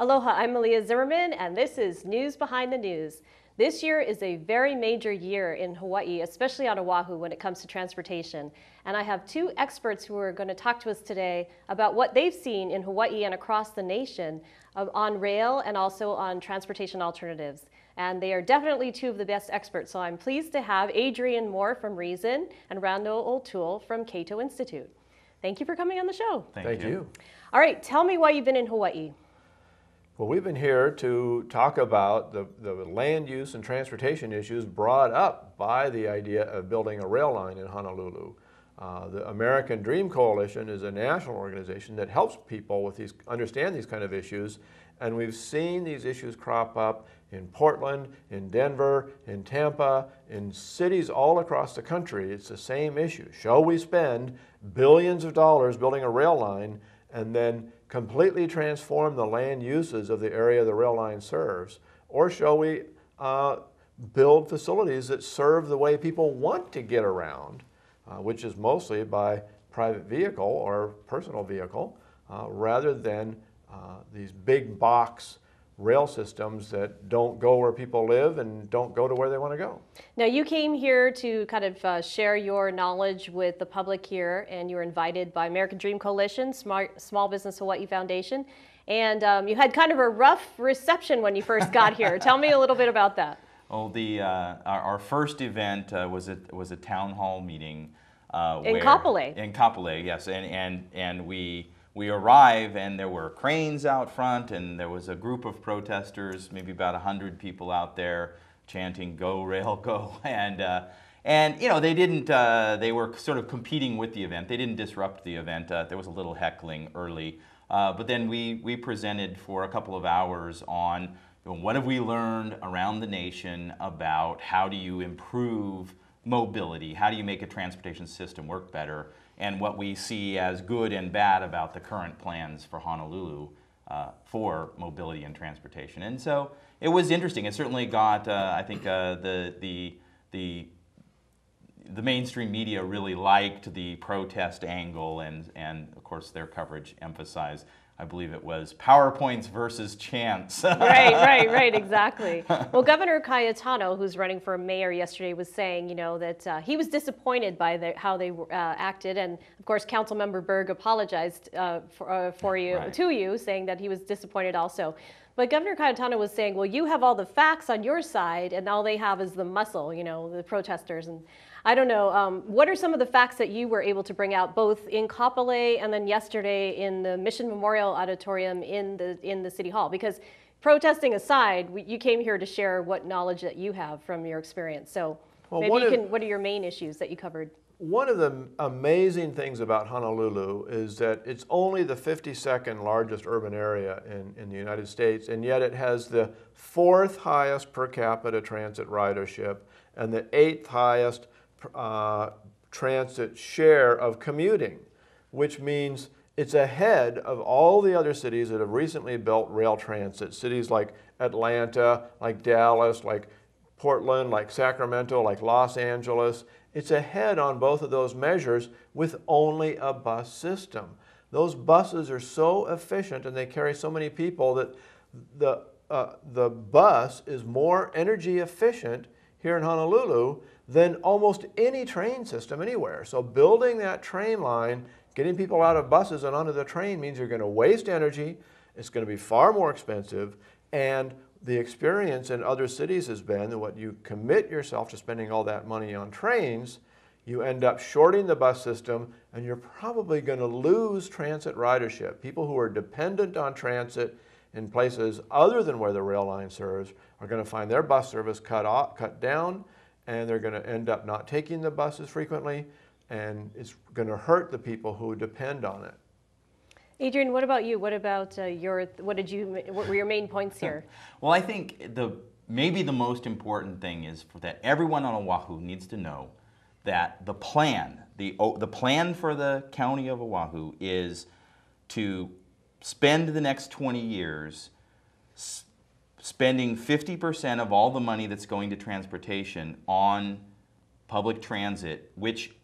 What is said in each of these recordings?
Aloha, I'm Malia Zimmerman, and this is News Behind the News. This year is a very major year in Hawaii, especially on Oahu when it comes to transportation. And I have two experts who are going to talk to us today about what they've seen in Hawaii and across the nation on rail and also on transportation alternatives. And they are definitely two of the best experts. So I'm pleased to have Adrian Moore from Reason and Randall O'Toole from Cato Institute. Thank you for coming on the show. Thank you. All right, tell me why you've been in Hawaii. Well, we've been here to talk about the land use and transportation issues brought up by the idea of building a rail line in Honolulu. The American Dream Coalition is a national organization that helps people with understand these kind of issues, and we've seen these issues crop up in Portland, in Denver, in Tampa, in cities all across the country. It's the same issue. Shall we spend billions of dollars building a rail line and then completely transform the land uses of the area the rail line serves? Or shall we build facilities that serve the way people want to get around, which is mostly by private vehicle or personal vehicle, rather than these big box rail systems that don't go where people live and don't go to where they want to go. Now, you came here to kind of share your knowledge with the public here, and you were invited by American Dream Coalition, Small Business Hawaii Foundation, and you had kind of a rough reception when you first got here. Tell me a little bit about that. Oh, our first event was a town hall meeting in Kapolei. In Kapolei, yes, and we arrive and there were cranes out front and there was a group of protesters, maybe about 100 people out there chanting "Go Rail, Go!" and you know, they were sort of competing with the event. They didn't disrupt the event. There was a little heckling early, but then we presented for a couple of hours on what have we learned around the nation about how do you improve mobility, how do you make a transportation system work better, and what we see as good and bad about the current plans for Honolulu for mobility and transportation. And so it was interesting. It certainly got, I think, the mainstream media really liked the protest angle, and of course their coverage emphasized, I believe it was PowerPoints versus chants. Right, exactly. Well, Governor Cayetano, who's running for mayor yesterday, was saying, you know, that he was disappointed by how they acted, and of course, Councilmember Berg apologized to you, saying that he was disappointed also. But Governor Cayetano was saying, well, you have all the facts on your side, and all they have is the muscle, you know, the protesters. And I don't know, what are some of the facts that you were able to bring out, both in Kapolei and then yesterday in the Mission Memorial Auditorium in the City Hall? Because protesting aside, you came here to share what knowledge that you have from your experience. So well, maybe what are your main issues that you covered? One of the amazing things about Honolulu is that it's only the 52nd largest urban area in the United States, and yet it has the 4th highest per capita transit ridership and the 8th highest transit share of commuting, which means it's ahead of all the other cities that have recently built rail transit. Cities like Atlanta, like Dallas, like Portland, like Sacramento, like Los Angeles. It's ahead on both of those measures with only a bus system. Those buses are so efficient and they carry so many people that the bus is more energy efficient here in Honolulu than almost any train system anywhere. So building that train line, getting people out of buses and onto the train means you're going to waste energy, it's going to be far more expensive, and the experience in other cities has been that when you commit yourself to spending all that money on trains, you end up shorting the bus system and you're probably going to lose transit ridership. People who are dependent on transit in places other than where the rail line serves are going to find their bus service cut down, and they're going to end up not taking the bus as frequently, and it's going to hurt the people who depend on it. Adrian, what about you? What about what were your main points here? Well, I think maybe the most important thing is that everyone on Oahu needs to know that the plan for the county of Oahu is to spend the next 20 years spending 50% of all the money that's going to transportation on public transit, which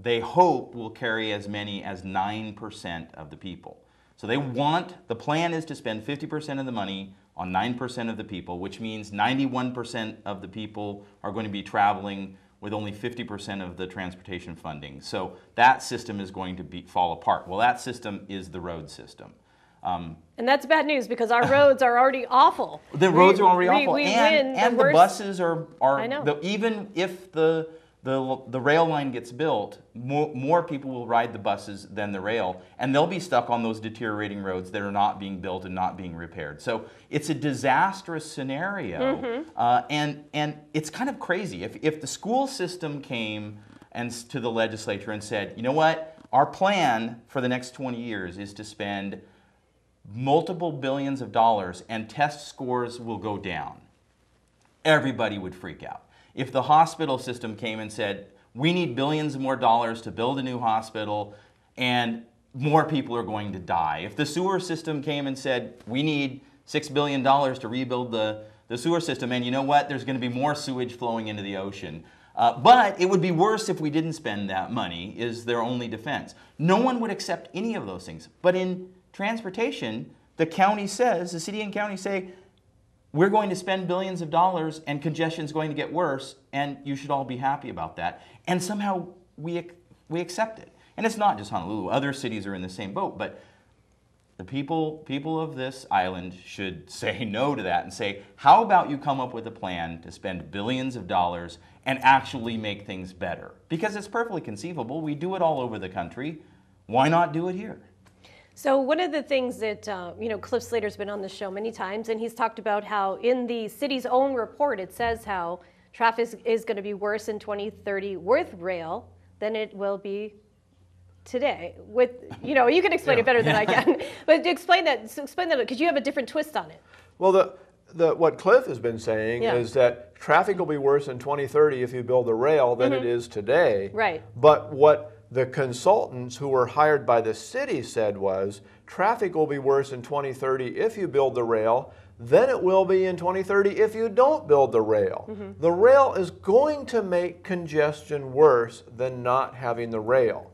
they hope will carry as many as 9% of the people. So the plan is to spend 50% of the money on 9% of the people, which means 91% of the people are going to be traveling with only 50% of the transportation funding. So that system is going to fall apart. Well, that system is the road system. And that's bad news because our roads are already awful. The roads are already awful, We and win the buses are I know. even if the rail line gets built, more people will ride the buses than the rail, and they'll be stuck on those deteriorating roads that are not being built and not being repaired. So it's a disastrous scenario, and it's kind of crazy. If the school system came to the legislature and said, you know what, our plan for the next 20 years is to spend multiple billions of dollars and test scores will go down, everybody would freak out. If the hospital system came and said, we need billions more dollars to build a new hospital and more people are going to die. If the sewer system came and said, we need $6 billion to rebuild the sewer system, and you know what, there's going to be more sewage flowing into the ocean. But it would be worse if we didn't spend that money, is their only defense. No one would accept any of those things. But in transportation, the city and county say, we're going to spend billions of dollars and congestion is going to get worse, and you should all be happy about that. And somehow we accept it. And it's not just Honolulu. Other cities are in the same boat. But the people of this island should say no to that and say, how about you come up with a plan to spend billions of dollars and actually make things better? Because it's perfectly conceivable. We do it all over the country. Why not do it here? So one of the things that, Cliff Slater's been on the show many times, and he's talked about how in the city's own report, it says how traffic is going to be worse in 2030 with rail than it will be today. With, you can explain it better than I can, but explain that because you have a different twist on it. Well, what Cliff has been saying is that traffic will be worse in 2030 if you build the rail than it is today. Right. But what the consultants who were hired by the city said was, traffic will be worse in 2030 if you build the rail than it will be in 2030 if you don't build the rail. The rail is going to make congestion worse than not having the rail.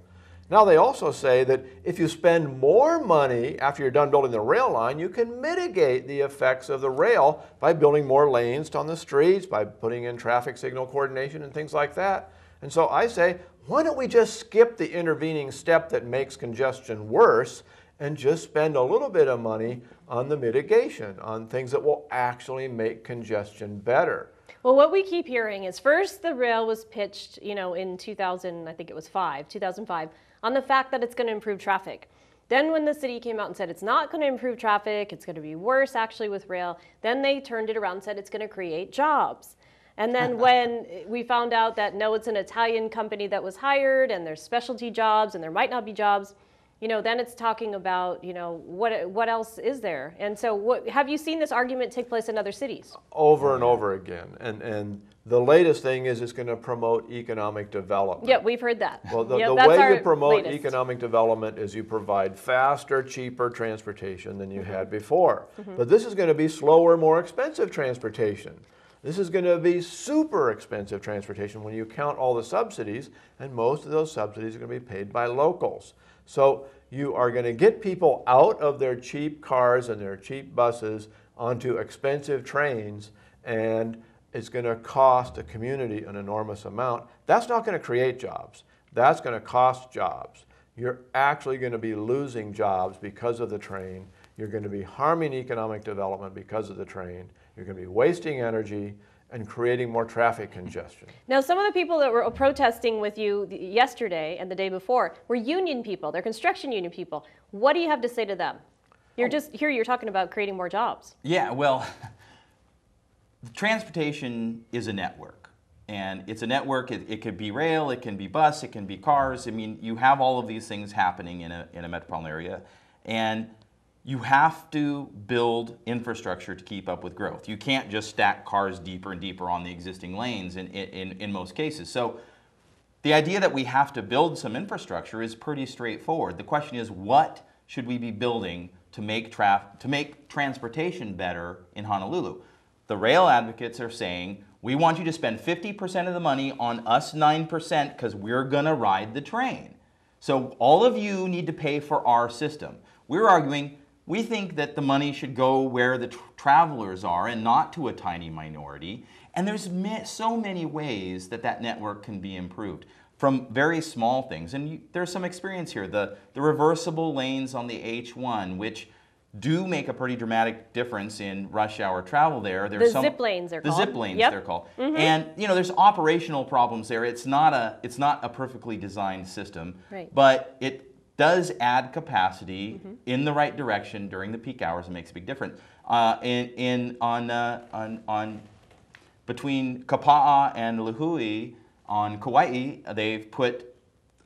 Now they also say that if you spend more money after you're done building the rail line, you can mitigate the effects of the rail by building more lanes on the streets, by putting in traffic signal coordination and things like that. And so I say, why don't we just skip the intervening step that makes congestion worse and just spend a little bit of money on the mitigation, on things that will actually make congestion better? Well, what we keep hearing is first the rail was pitched, in 2005, on the fact that it's going to improve traffic. Then when the city came out and said it's not going to improve traffic, it's going to be worse actually with rail, then they turned it around and said it's going to create jobs. And then when we found out that no, it's an Italian company that was hired and there's specialty jobs and there might not be jobs, then it's talking about, what else is there? And so have you seen this argument take place in other cities? Over and over again. And the latest thing is it's going to promote economic development. Yeah, we've heard that. Well, the that's way our you promote latest. economic development is you provide faster, cheaper transportation than you had before. But this is going to be slower, more expensive transportation. This is going to be super expensive transportation when you count all the subsidies, and most of those subsidies are going to be paid by locals. So you are going to get people out of their cheap cars and their cheap buses onto expensive trains, and it's going to cost the community an enormous amount. That's not going to create jobs. That's going to cost jobs. You're actually going to be losing jobs because of the train. You're going to be harming economic development because of the train. You're going to be wasting energy and creating more traffic congestion. Now, some of the people that were protesting with you yesterday and the day before were union people. They're construction union people. What do you have to say to them? You're talking about creating more jobs. Yeah, well, transportation is a network. And it's a network. It could be rail, it can be bus, it can be cars. I mean, you have all of these things happening in a metropolitan area. And you have to build infrastructure to keep up with growth. You can't just stack cars deeper and deeper on the existing lanes in most cases. So the idea that we have to build some infrastructure is pretty straightforward. The question is, what should we be building to make transportation better in Honolulu? The rail advocates are saying, we want you to spend 50% of the money on us 9% because we're going to ride the train. So all of you need to pay for our system. We're arguing we think that the money should go where the travelers are and not to a tiny minority. And there's so many ways that that network can be improved, from very small things. And there's some experience here. The reversible lanes on the H1, which do make a pretty dramatic difference in rush hour travel there. There's zip lanes are called. The zip lanes, they're called. And there's operational problems there. It's not a perfectly designed system, but it does add capacity in the right direction during the peak hours and makes a big difference. Between Kapa'a and Lihue on Kauai, they've put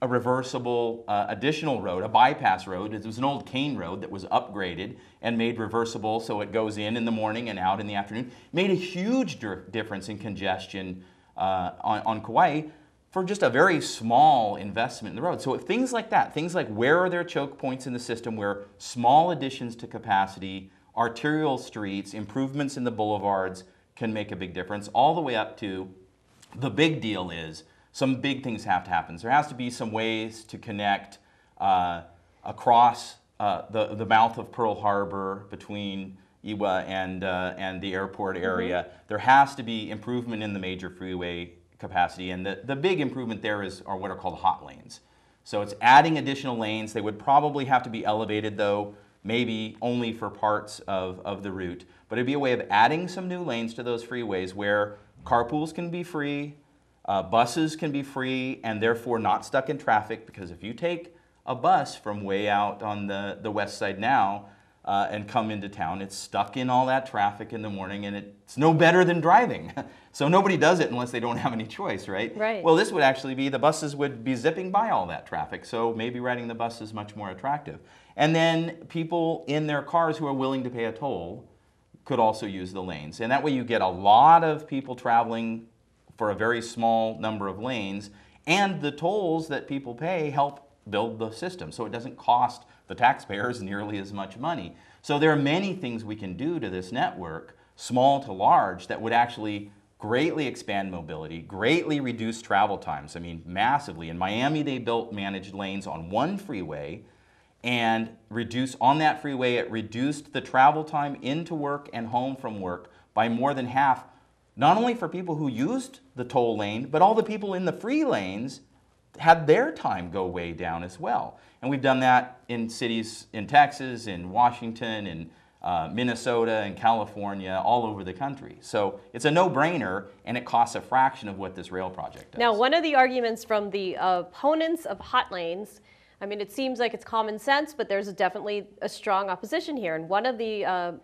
a reversible additional road, a bypass road. It was an old cane road that was upgraded and made reversible, so it goes in the morning and out in the afternoon. Made a huge difference in congestion on Kauai for just a very small investment in the road. So things like that, things like where are there choke points in the system, where small additions to capacity, arterial streets, improvements in the boulevards can make a big difference, all the way up to the big deal is some big things have to happen. There has to be some ways to connect across the mouth of Pearl Harbor between Iwa and the airport area. There has to be improvement in the major freeway capacity, and the big improvement there are what are called hot lanes. So it's adding additional lanes. They would probably have to be elevated, though, maybe only for parts of the route. But it'd be a way of adding some new lanes to those freeways where carpools can be free, buses can be free, and therefore not stuck in traffic, because if you take a bus from way out on the west side now and come into town, it's stuck in all that traffic in the morning, and it's no better than driving. So nobody does it unless they don't have any choice, right? Right. Well, this would actually be, the buses would be zipping by all that traffic, so maybe riding the bus is much more attractive. And then people in their cars who are willing to pay a toll could also use the lanes. And that way you get a lot of people traveling for a very small number of lanes, and the tolls that people pay help build the system, so it doesn't cost the taxpayers nearly as much money. So there are many things we can do to this network, small to large, that would actually greatly expand mobility, greatly reduce travel times. I mean, massively. In Miami, they built managed lanes on one freeway, and on that freeway, it reduced the travel time into work and home from work by more than half, not only for people who used the toll lane, but all the people in the free lanes had their time go way down as well. And we've done that in cities in Texas, in Washington, in Minnesota, and California, all over the country. So it's a no-brainer, and it costs a fraction of what this rail project does. Now, one of the arguments from the opponents of hot lanes, I mean, it seems like it's common sense, but there's definitely a strong opposition here. And one of the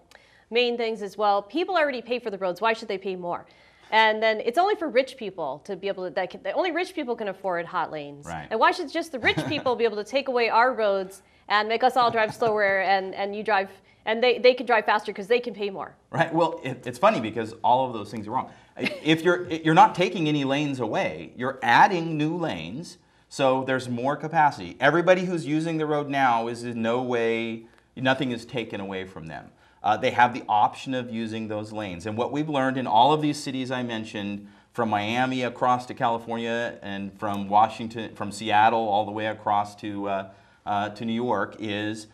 main things is, well, people already pay for the roads. Why should they pay more? And then it's only for rich people to be able to, only rich people can afford hot lanes. Right. And why should just the rich people be able to take away our roads and make us all drive slower, and you drive, and they can drive faster because they can pay more? Right. Well, it's funny because all of those things are wrong. If you're not taking any lanes away, you're adding new lanes, so there's more capacity. Everybody who's using the road now is in no way, nothing is taken away from them. They have the option of using those lanes. And what we've learned in all of these cities I mentioned, from Miami across to California, and from Washington, from Seattle all the way across to New York, is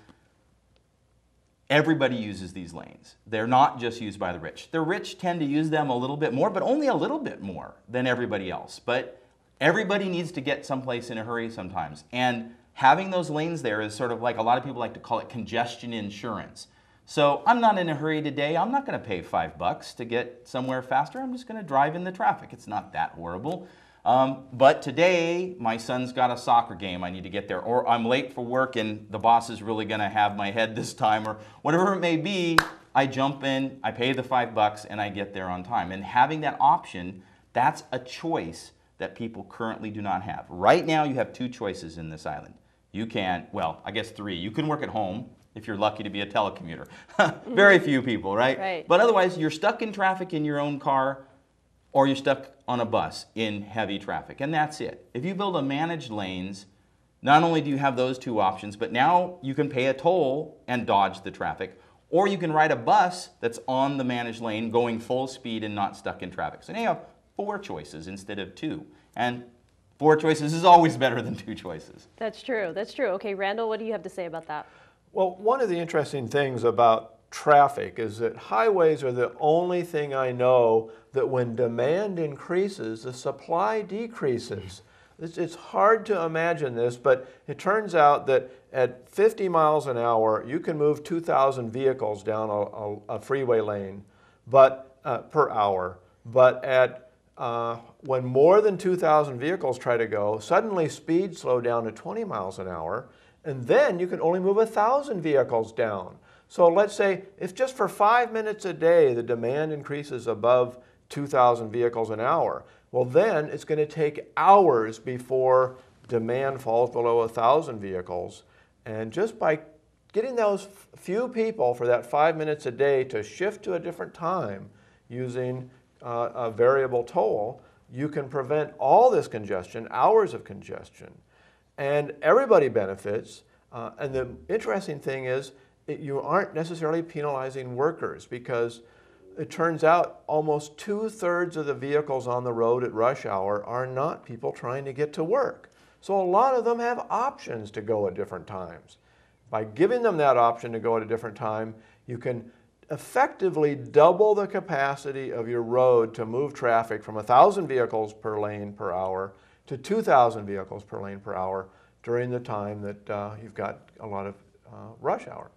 everybody uses these lanes. They're not just used by the rich. The rich tend to use them a little bit more, but only a little bit more than everybody else. But everybody needs to get someplace in a hurry sometimes. And having those lanes there is sort of like, a lot of people like to call it congestion insurance. So I'm not in a hurry today. I'm not going to pay $5 to get somewhere faster. I'm just going to drive in the traffic. It's not that horrible. But today, my son's got a soccer game. I need to get there. Or I'm late for work and the boss is really going to have my head this time, or whatever it may be. I jump in, I pay the $5, and I get there on time. And having that option, that's a choice that people currently do not have. Right now, you have two choices in this island. You can, well, I guess three. You can work at home, if you're lucky to be a telecommuter. Very few people, right? Right? But otherwise, you're stuck in traffic in your own car, or you're stuck on a bus in heavy traffic, and that's it. If you build a managed lanes, not only do you have those two options, but now you can pay a toll and dodge the traffic, or you can ride a bus that's on the managed lane going full speed and not stuck in traffic. So now you have 4 choices instead of 2. And 4 choices is always better than 2 choices. That's true. That's true. Okay, Randall, what do you have to say about that? Well, one of the interesting things about traffic is that highways are the only thing I know that when demand increases, the supply decreases. It's hard to imagine this, but it turns out that at 50 miles an hour, you can move 2,000 vehicles down a freeway lane, but per hour. But when more than 2,000 vehicles try to go, suddenly speeds slow down to 20 miles an hour, and then you can only move 1,000 vehicles down. So let's say if just for 5 minutes a day the demand increases above 2,000 vehicles an hour, well then it's going to take hours before demand falls below 1,000 vehicles. And just by getting those few people for that 5 minutes a day to shift to a different time using a variable toll, you can prevent all this congestion, hours of congestion. And everybody benefits. And the interesting thing is you aren't necessarily penalizing workers, because it turns out almost 2/3 of the vehicles on the road at rush hour are not people trying to get to work. So a lot of them have options to go at different times. By giving them that option to go at a different time, you can effectively double the capacity of your road to move traffic from 1,000 vehicles per lane per hour to 2,000 vehicles per lane per hour during the time that you've got a lot of rush hour.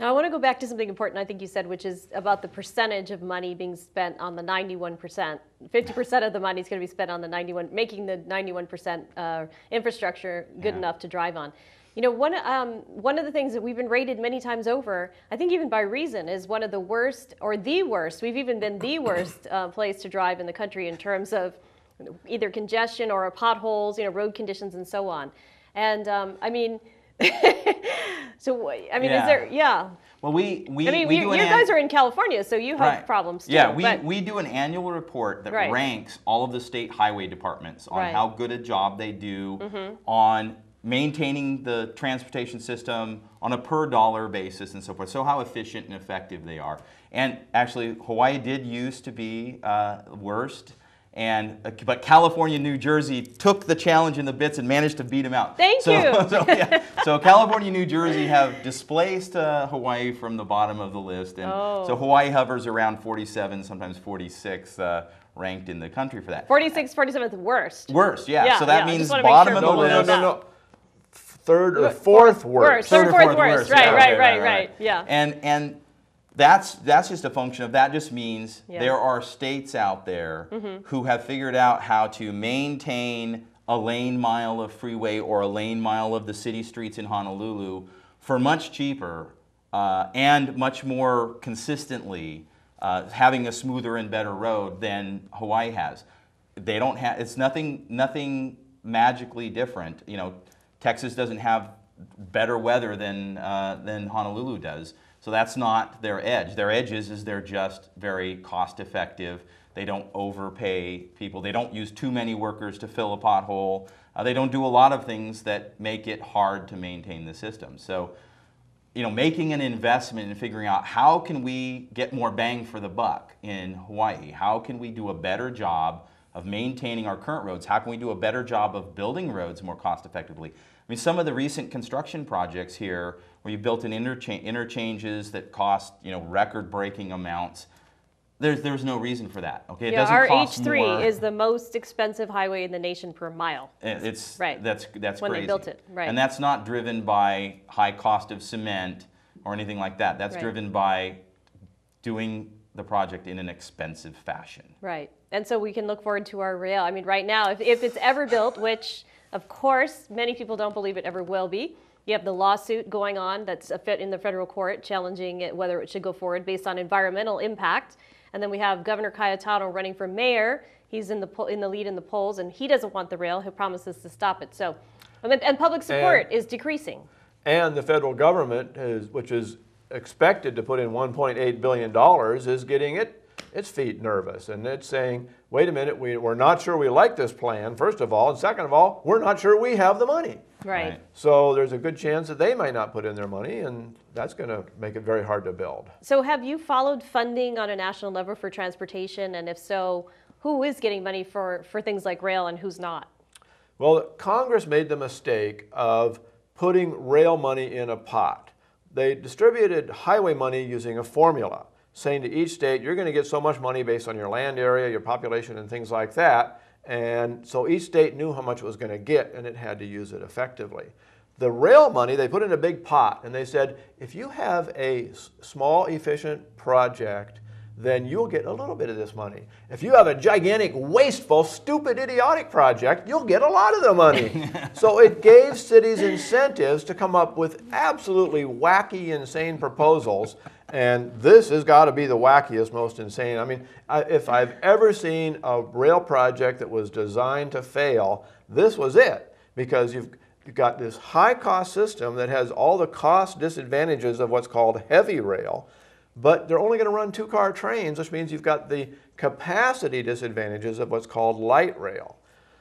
Now I want to go back to something important I think you said, which is about the percentage of money being spent on the 91%. 50% of the money is going to be spent on the 91, making the 91% infrastructure good enough to drive on. You know, one of the things that we've been rated many times over, I think even by reason, is one of the worst, or the worst. We've even been the worst place to drive in the country in terms of either congestion or potholes, you know, road conditions and so on. And I mean, so I mean, is there? Yeah. Well, we you guys are in California, so you have problems too. Yeah, we do an annual report that ranks all of the state highway departments on how good a job they do on maintaining the transportation system on a per dollar basis and so forth. So how efficient and effective they are. And actually, Hawaii did used to be worst. But California and New Jersey took the challenge in the bits and managed to beat them out. Thank you. So California and New Jersey have displaced Hawaii from the bottom of the list. And so Hawaii hovers around 47, sometimes 46, ranked in the country for that. 46, 47th worst. Worst, yeah. So that means bottom of the list. No. Third or fourth worst. Third or fourth worst. Right. Yeah. And that's just a function of, that just means there are states out there who have figured out how to maintain a lane mile of freeway or a lane mile of the city streets in Honolulu for much cheaper and much more consistently, having a smoother and better road than Hawaii has. They don't have, it's nothing magically different. You know, Texas doesn't have better weather than Honolulu does. So that's not their edge. Their edge is they're just very cost effective. They don't overpay people. They don't use too many workers to fill a pothole. They don't do a lot of things that make it hard to maintain the system. So, you know, making an investment in figuring out how can we get more bang for the buck in Hawaii? How can we do a better job of maintaining our current roads? How can we do a better job of building roads more cost effectively? I mean, some of the recent construction projects here where you built in interchanges that cost, you know, record-breaking amounts, there's no reason for that. Okay, it doesn't our cost H3 more. is the most expensive highway in the nation per mile. It's that's when crazy. They built it, right? And that's not driven by high cost of cement or anything like that. That's driven by doing the project in an expensive fashion. Right, and so we can look forward to our rail. I mean, right now, if it's ever built, which of course many people don't believe it ever will be. You have the lawsuit going on that's in the federal court challenging it, whether it should go forward based on environmental impact. And then we have Governor Cayetano running for mayor. He's in the lead in the polls, and he doesn't want the rail. He promises to stop it. So, and public support is decreasing. And the federal government, which is expected to put in $1.8 billion, is getting its feet nervous. And it's saying, wait a minute, we're not sure we like this plan, first of all. And second of all, we're not sure we have the money. Right. So there's a good chance that they might not put in their money, and that's going to make it very hard to build. So have you followed funding on a national level for transportation? And if so, who is getting money for things like rail and who's not? Well, Congress made the mistake of putting rail money in a pot. they distributed highway money using a formula, saying to each state, you're going to get so much money based on your land area, your population, and things like that. And so each state knew how much it was going to get, and it had to use it effectively. The rail money, they put in a big pot, and they said, if you have a small, efficient project, then you'll get a little bit of this money. If you have a gigantic, wasteful, stupid, idiotic project, you'll get a lot of the money. So it gave cities incentives to come up with absolutely wacky, insane proposals. And this has got to be the wackiest, most insane. I mean, if I've ever seen a rail project that was designed to fail, this was it. Because you've got this high-cost system that has all the cost disadvantages of what's called heavy rail, but they're only going to run two-car trains, which means you've got the capacity disadvantages of what's called light rail.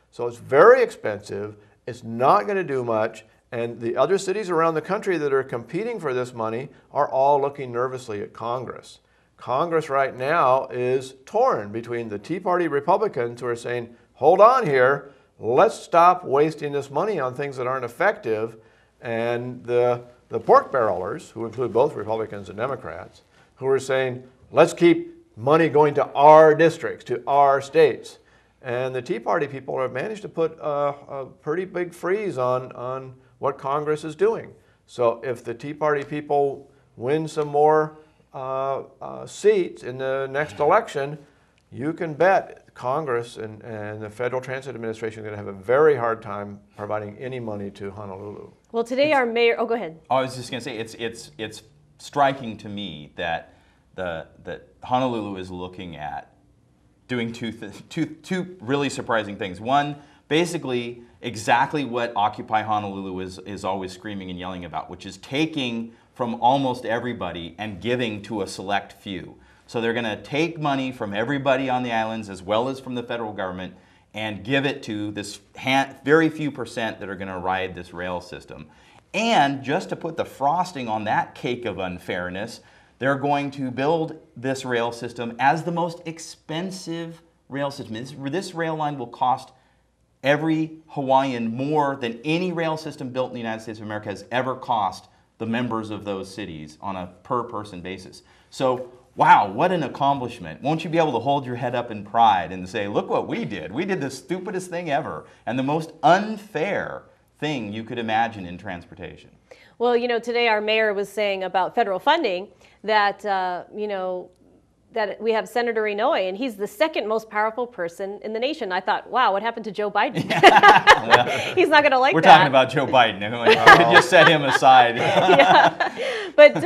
So it's very expensive, it's not going to do much, and the other cities around the country that are competing for this money are all looking nervously at Congress. Congress right now is torn between the Tea Party Republicans who are saying, hold on here, let's stop wasting this money on things that aren't effective, and the pork barrelers, who include both Republicans and Democrats, who are saying, let's keep money going to our districts, to our states. And the Tea Party people have managed to put a pretty big freeze on what Congress is doing. So if the Tea Party people win some more seats in the next election, you can bet Congress and the Federal Transit Administration are going to have a very hard time providing any money to Honolulu. Well, today our mayor, oh, go ahead. I was just going to say, it's striking to me that that Honolulu is looking at doing two really surprising things. One, basically exactly what Occupy Honolulu is always screaming and yelling about, which is taking from almost everybody and giving to a select few. So they're going to take money from everybody on the islands as well as from the federal government and give it to this very few percent that are going to ride this rail system. And just to put the frosting on that cake of unfairness, they're going to build this rail system as the most expensive rail system. This rail line will cost every Hawaiian more than any rail system built in the United States of America has ever cost the members of those cities on a per-person basis. So, wow, what an accomplishment. Won't you be able to hold your head up in pride and say, look what we did. We did the stupidest thing ever and the most unfair thing you could imagine in transportation. Well, you know, today our mayor was saying about federal funding that, you know, that we have Senator Inouye, and he's the second most powerful person in the nation. I thought, wow, what happened to Joe Biden? Well, he's not going to like we're that. We're talking about Joe Biden. Just set him aside. Yeah. But,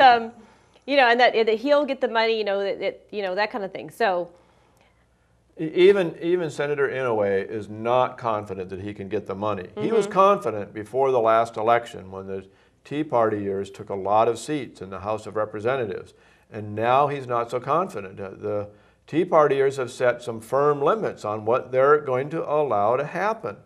you know, and that he'll get the money, you know, that kind of thing. So even Senator Inouye is not confident that he can get the money. Mm-hmm. He was confident before the last election when the Tea Partyers took a lot of seats in the House of Representatives. And now he's not so confident. The Tea Partiers have set some firm limits on what they're going to allow to happen.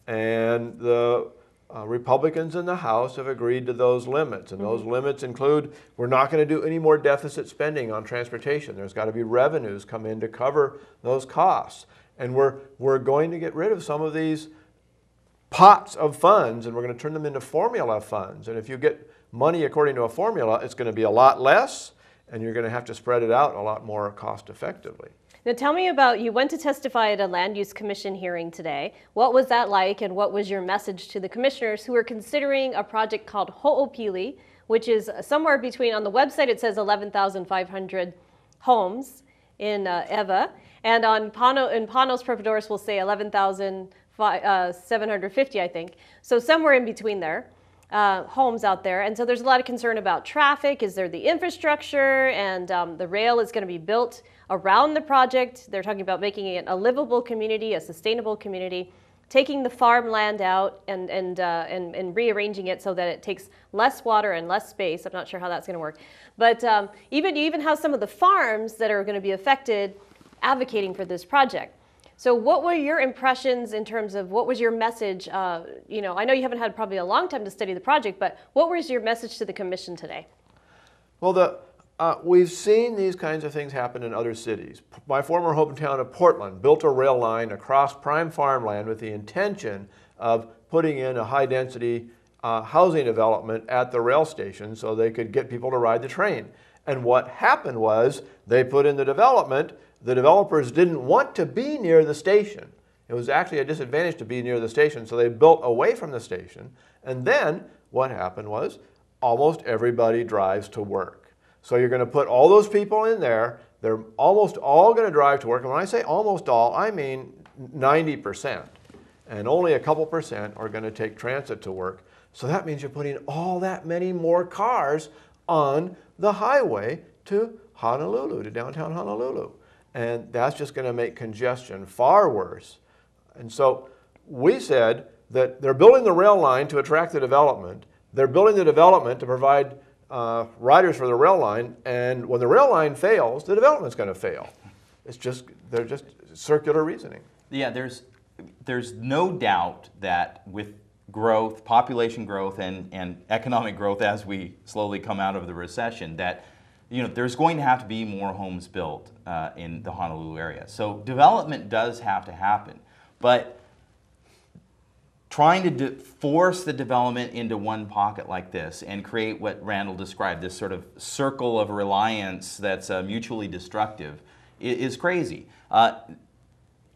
And the Republicans in the House have agreed to those limits. And those limits include, we're not going to do any more deficit spending on transportation. There's got to be revenues come in to cover those costs. And we're going to get rid of some of these pots of funds, and we're going to turn them into formula funds. And if you get money according to a formula, it's going to be a lot less, and you're going to have to spread it out a lot more cost effectively. Now tell me about, you went to testify at a Land Use Commission hearing today. What was that like, and what was your message to the commissioners who are considering a project called Ho'opili, which is somewhere between, on the website it says 11,500 homes in Ewa, and on Panos Propadoris will say 11,750, I think. So somewhere in between there. Homes out there, and so there's a lot of concern about traffic. Is there the infrastructure, and the rail is going to be built around the project. They're talking about making it a livable community, a sustainable community, taking the farmland out and rearranging it so that it takes less water and less space. I'm not sure how that's going to work, but you even have some of the farms that are going to be affected advocating for this project. So what were your impressions in terms of what was your message? You know, I know you haven't had probably a long time to study the project, but what was your message to the commission today? Well, we've seen these kinds of things happen in other cities. My former hometown of Portland built a rail line across prime farmland with the intention of putting in a high-density housing development at the rail station so they could get people to ride the train. And what happened was they put in the development. The developers didn't want to be near the station. It was actually a disadvantage to be near the station, so they built away from the station. And then what happened was almost everybody drives to work. So you're going to put all those people in there. They're almost all going to drive to work. And when I say almost all, I mean 90%. And only a couple percent are going to take transit to work. So that means you're putting all that many more cars on the highway to Honolulu, to downtown Honolulu. And that's just going to make congestion far worse. And so we said that they're building the rail line to attract the development. They're building the development to provide riders for the rail line. And when the rail line fails, the development's going to fail. They're just circular reasoning. Yeah, there's no doubt that with growth, population growth, and economic growth as we slowly come out of the recession, that there's going to have to be more homes built in the Honolulu area. So development does have to happen. But trying to force the development into one pocket like this and create what Randall described, this sort of circle of reliance that's mutually destructive, is crazy.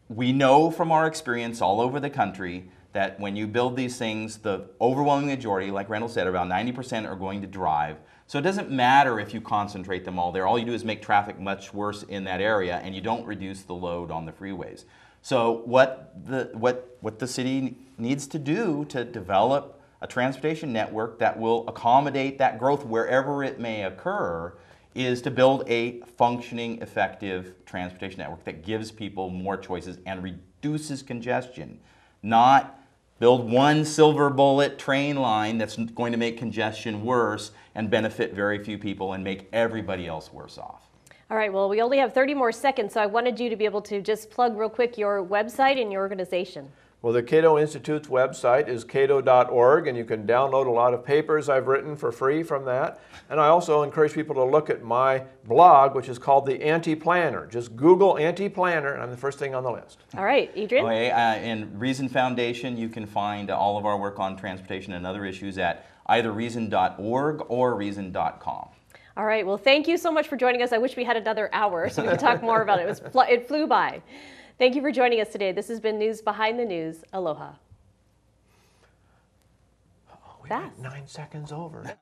We know from our experience all over the country that when you build these things, the overwhelming majority, like Randall said, around 90% are going to drive. So it doesn't matter if you concentrate them all there. All you do is make traffic much worse in that area, and you don't reduce the load on the freeways. So what the city needs to do to develop a transportation network that will accommodate that growth wherever it may occur is to build a functioning, effective transportation network that gives people more choices and reduces congestion, not build one silver bullet train line that's going to make congestion worse and benefit very few people and make everybody else worse off. All right, well, we only have 30 more seconds, so I wanted you to be able to just plug real quick your website and your organization. Well, the Cato Institute's website is cato.org, and you can download a lot of papers I've written for free from that. And I also encourage people to look at my blog, which is called The Anti-Planner. Just Google Anti-Planner, and I'm the first thing on the list. All right, Adrian? Okay, in Reason Foundation, you can find all of our work on transportation and other issues at either reason.org or reason.com. All right, well, thank you so much for joining us. I wish we had another hour so we could talk more about it. It flew by. Thank you for joining us today. This has been News Behind the News. Aloha. We went 9 seconds over.